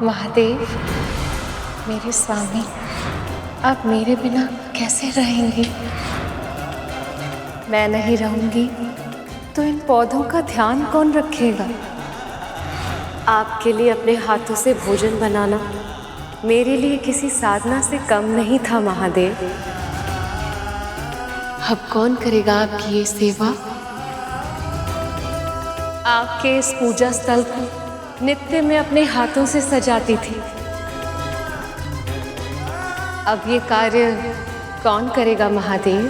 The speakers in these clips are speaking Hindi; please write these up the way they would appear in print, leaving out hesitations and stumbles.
महादेव, मेरे स्वामी, आप मेरे बिना कैसे रहेंगे? मैं नहीं रहूंगी तो इन पौधों का ध्यान कौन रखेगा? आपके लिए अपने हाथों से भोजन बनाना मेरे लिए किसी साधना से कम नहीं था महादेव। अब कौन करेगा आपकी ये सेवा? आपके इस पूजा स्थल को नित्य मैं अपने हाथों से सजाती थी। अब ये कार्य कौन करेगा महादेव?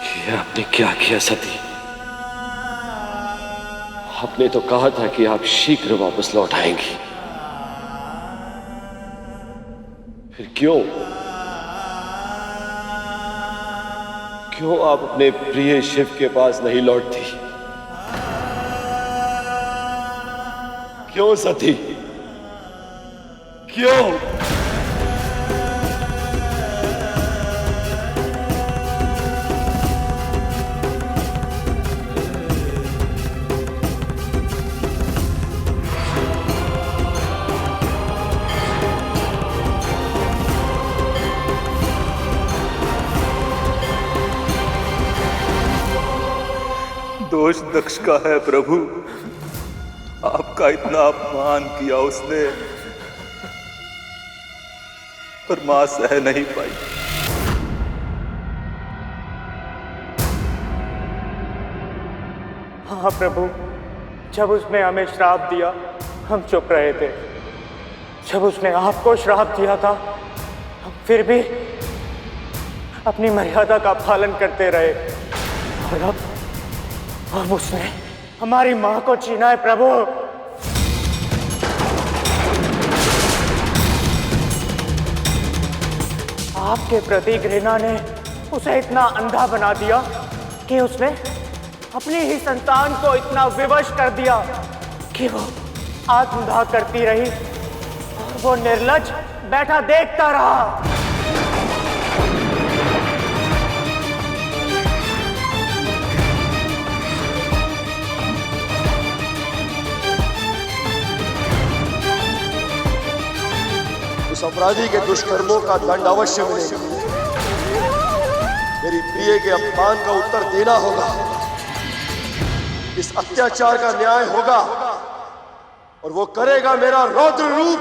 ये आपने क्या किया सती? आपने तो कहा था कि आप शीघ्र वापस लौट आएंगी, फिर क्यों आप अपने प्रिय शिव के पास नहीं लौटती? क्यों सती, क्यों? दोष दक्ष का है प्रभु, आपका इतना अपमान किया उसने, पर मां सह नहीं पाई। हाँ प्रभु, जब उसने हमें श्राप दिया हम चुप रहे थे। जब उसने आपको श्राप दिया था हम फिर भी अपनी मर्यादा का पालन करते रहे, और अब उसने हमारी मां को छीना है प्रभु। आपके प्रति घृणा ने उसे इतना अंधा बना दिया कि उसने अपनी ही संतान को इतना विवश कर दिया कि वो आत्मदाह करती रही और वो निर्लज्ज बैठा देखता रहा। उस अपराधी के दुष्कर्मों का दंड अवश्य मिलेगा। मेरी प्रिय के अपमान का उत्तर देना होगा, इस अत्याचार का न्याय होगा, और वो करेगा मेरा रौद्र रूप।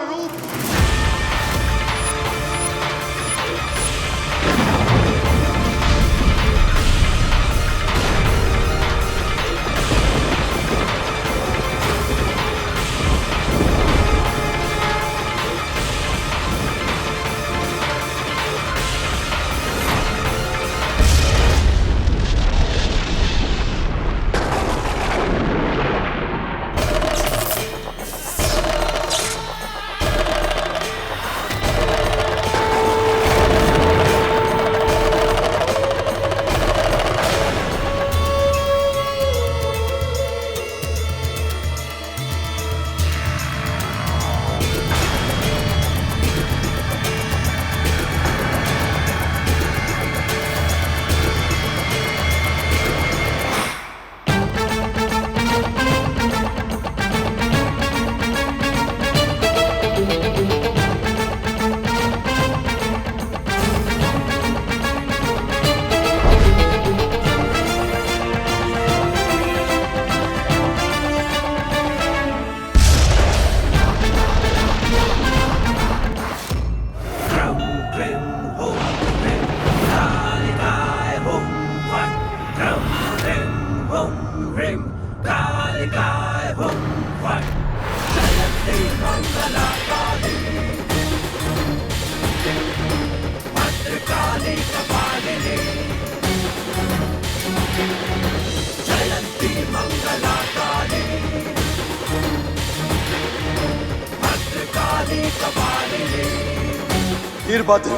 वीरभद्र,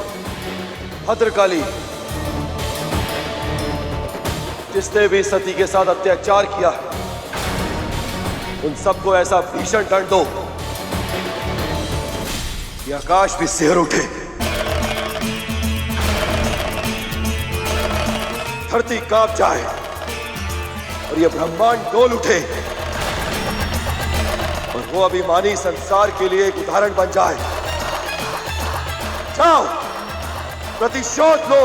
भद्रकाली, जिसने भी सती के साथ अत्याचार किया है, उन सबको ऐसा भीषण दंड दो ये आकाश भी सिहर उठे, धरती कांप जाए और ये ब्रह्मांड डोल उठे और वो अभिमानी संसार के लिए एक उदाहरण बन जाए। जाओ, प्रतिशोध लो।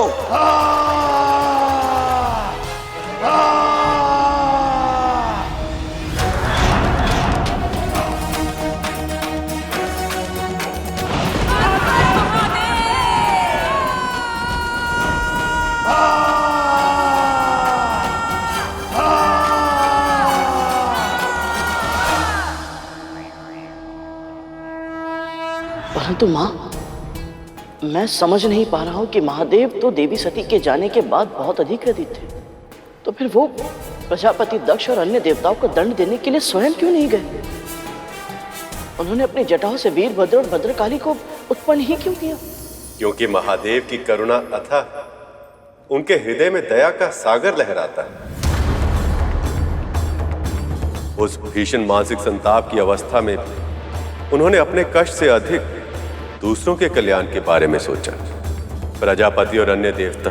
परंतु मां, मैं समझ नहीं पा रहा हूं कि महादेव तो देवी सती के जाने के बाद बहुत अधिक क्रोधित थे, तो फिर वो प्रजापति दक्ष और अन्य देवताओं को दंड देने के लिए स्वयं क्यों नहीं गए? उन्होंने अपनी जटाओं से वीरभद्र और भद्रकाली को उत्पन्न ही क्यों किया? क्योंकि महादेव की करुणा अथाह, उनके हृदय में दया का सागर लहराता है। उस भीषण मानसिक संताप की अवस्था में उन्होंने अपने कष्ट से अधिक दूसरों के कल्याण के बारे में सोचा। प्रजापति और अन्य देवता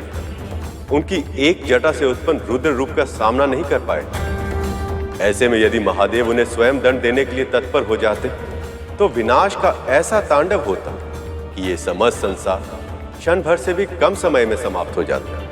उनकी एक जटा से उत्पन्न रुद्र रूप का सामना नहीं कर पाए। ऐसे में यदि महादेव उन्हें स्वयं दंड देने के लिए तत्पर हो जाते तो विनाश का ऐसा तांडव होता कि ये समस्त संसार क्षण भर से भी कम समय में समाप्त हो जाता।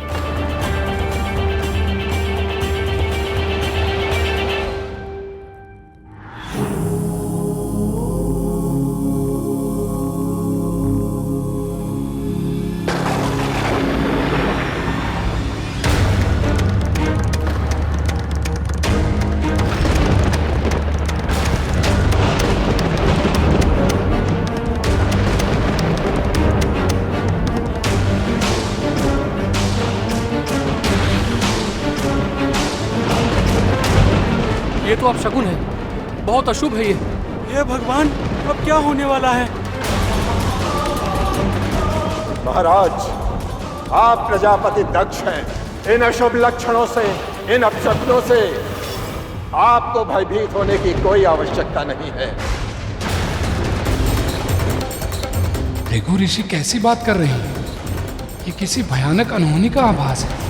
ये तो अपशकुन है, बहुत अशुभ है ये। हे भगवान, अब क्या होने वाला है? महाराज, आप प्रजापति दक्ष हैं। इन अशुभ लक्षणों से, इन अपशकुनों से आपको भयभीत होने की कोई आवश्यकता नहीं है। भृगु ऋषि कैसी बात कर रहे हैं? ये किसी भयानक अनहोनी का आभास है।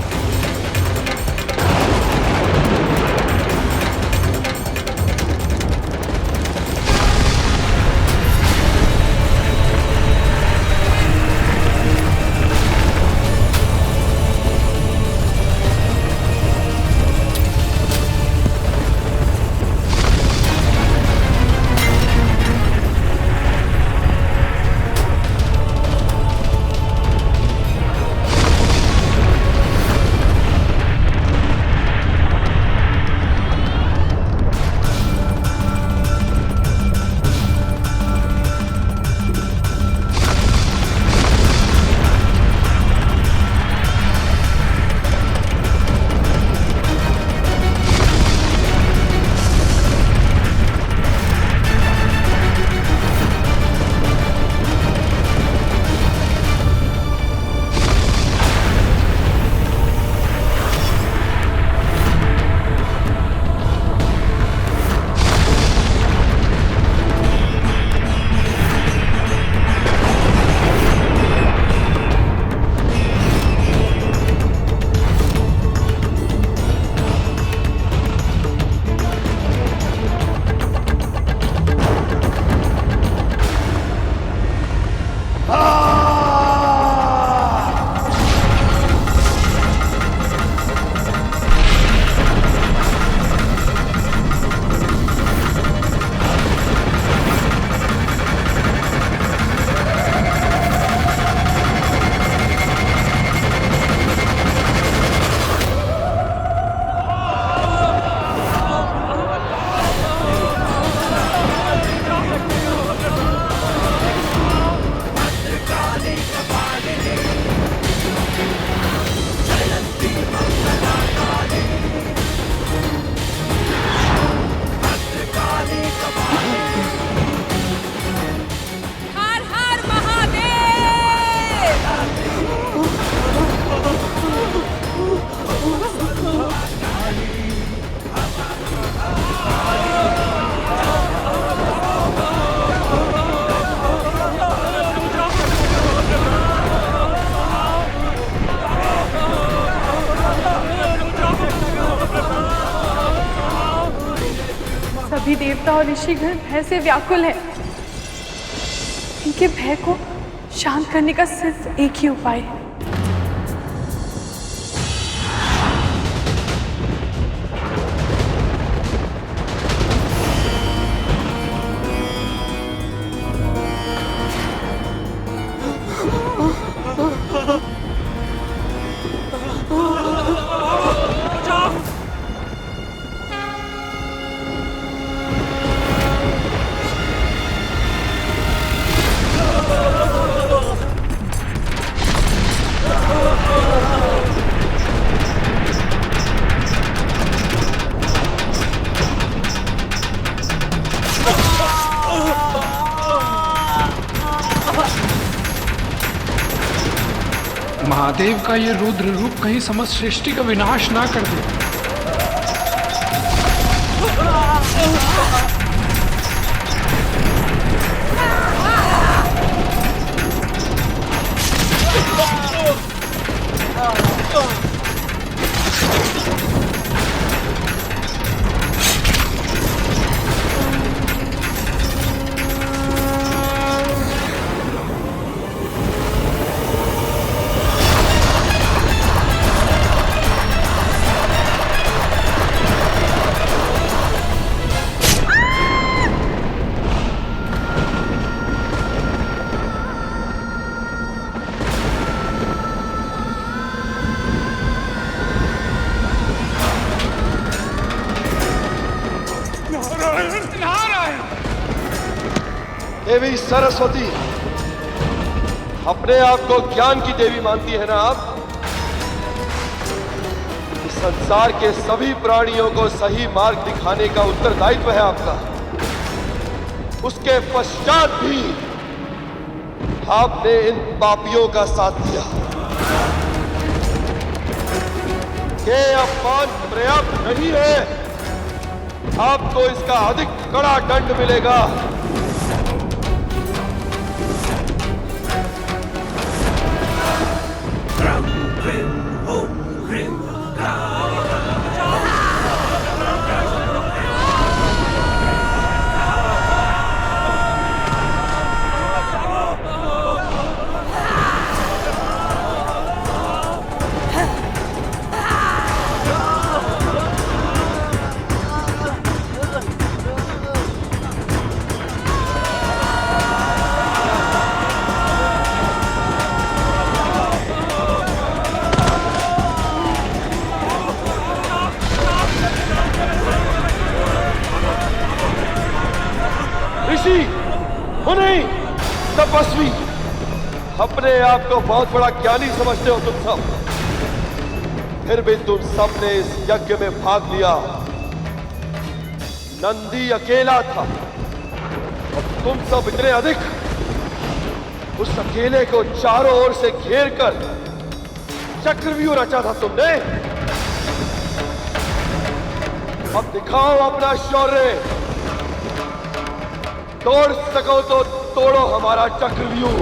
और ऋषिगण भय से व्याकुल हैं। इनके भय को शांत करने का सिर्फ एक ही उपाय है। महादेव का ये रुद्र रूप कहीं समस्त सृष्टि का विनाश ना कर दे। देवी सरस्वती, अपने आप को ज्ञान की देवी मानती है ना आप? इस संसार के सभी प्राणियों को सही मार्ग दिखाने का उत्तरदायित्व है आपका। उसके पश्चात भी आपने इन पापियों का साथ दिया। ये अपमान पर्याप्त नहीं है, आपको इसका अधिक कड़ा दंड मिलेगा। तपस्वी, अपने आप को बहुत बड़ा ज्ञानी समझते हो तुम सब, फिर भी तुम सबने इस यज्ञ में भाग लिया। नंदी अकेला था और तुम सब इतने अधिक। उस अकेले को चारों ओर से घेर कर चक्रव्यूह रचा था तुमने। अब दिखाओ अपना शौर्य, तोड़ सको तो तोड़ो हमारा चक्रव्यूह।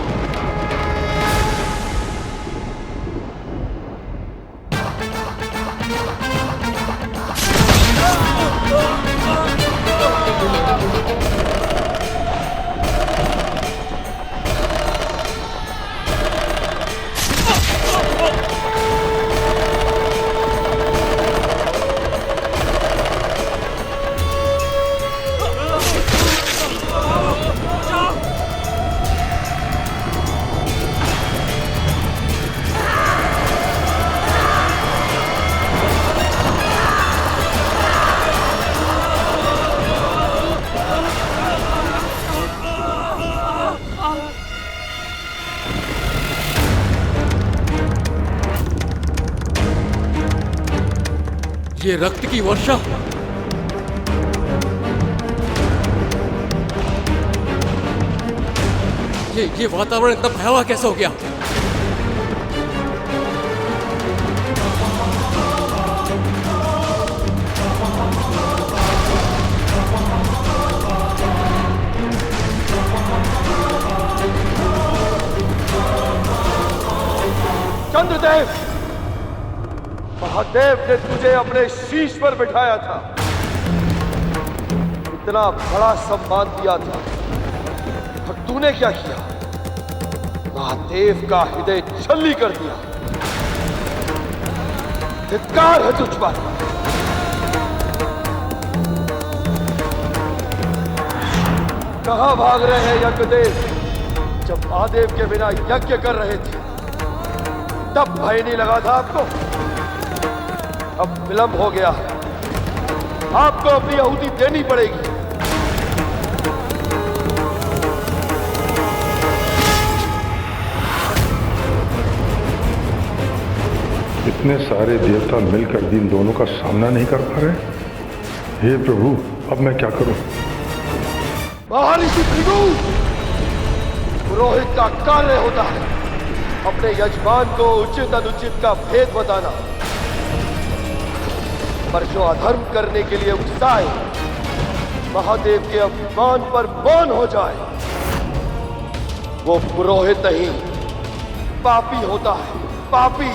ये रक्त की वर्षा, ये वातावरण इतना भयावह कैसे हो गया? चंद्रदेव, महादेव ने तुझे अपने शीश पर बिठाया था। इतना बड़ा सम्मान दिया था और तूने क्या किया? महादेव का हृदय छल्ली कर दिया। धिक्कार है तुझ पर। कहां भाग रहे हैं यज्ञदेव? जब महादेव के बिना यज्ञ कर रहे थे तब भय नहीं लगा था आपको? अब विलंब हो गया, आपको अपनी आहुति देनी पड़ेगी। इतने सारे देवता मिलकर भी इन दोनों का सामना नहीं कर पा रहे। हे प्रभु, अब मैं क्या करूं? महर्षि भृगु, पुरोहित का कार्य होता है अपने यजमान को उचित अनुचित का भेद बताना, पर जो अधर्म करने के लिए उकसाए, महादेव के अपमान पर मौन हो जाए, वो पुरोहित नहीं पापी होता है। पापी।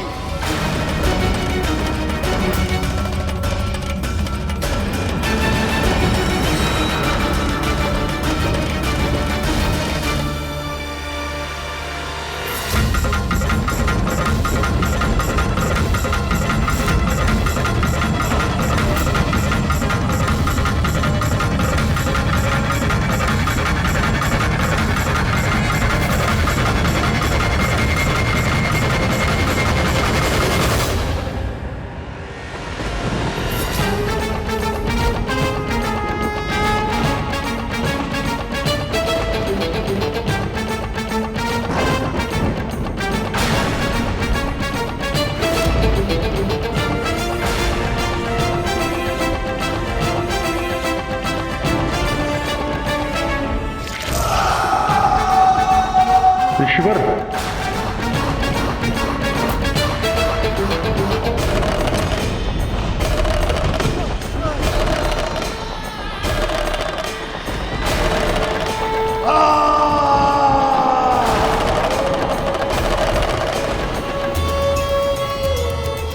ईश्वर,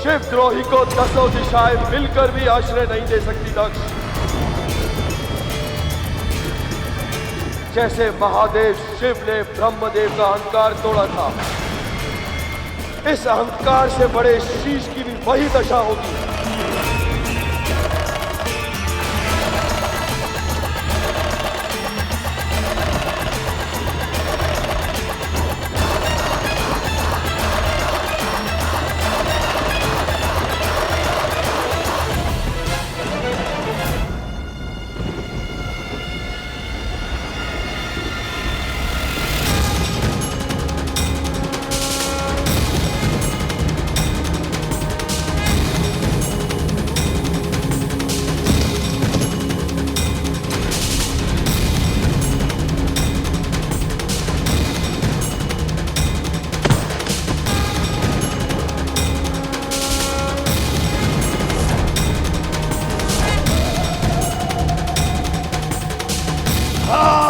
शिवद्रोही को दसों दिशाएं मिलकर भी आश्रय नहीं दे सकती दक्ष। जैसे महादेव शिव ने ब्रह्मदेव का अहंकार तोड़ा था, इस अहंकार से बड़े शीश की भी वही दशा होगी। Ah!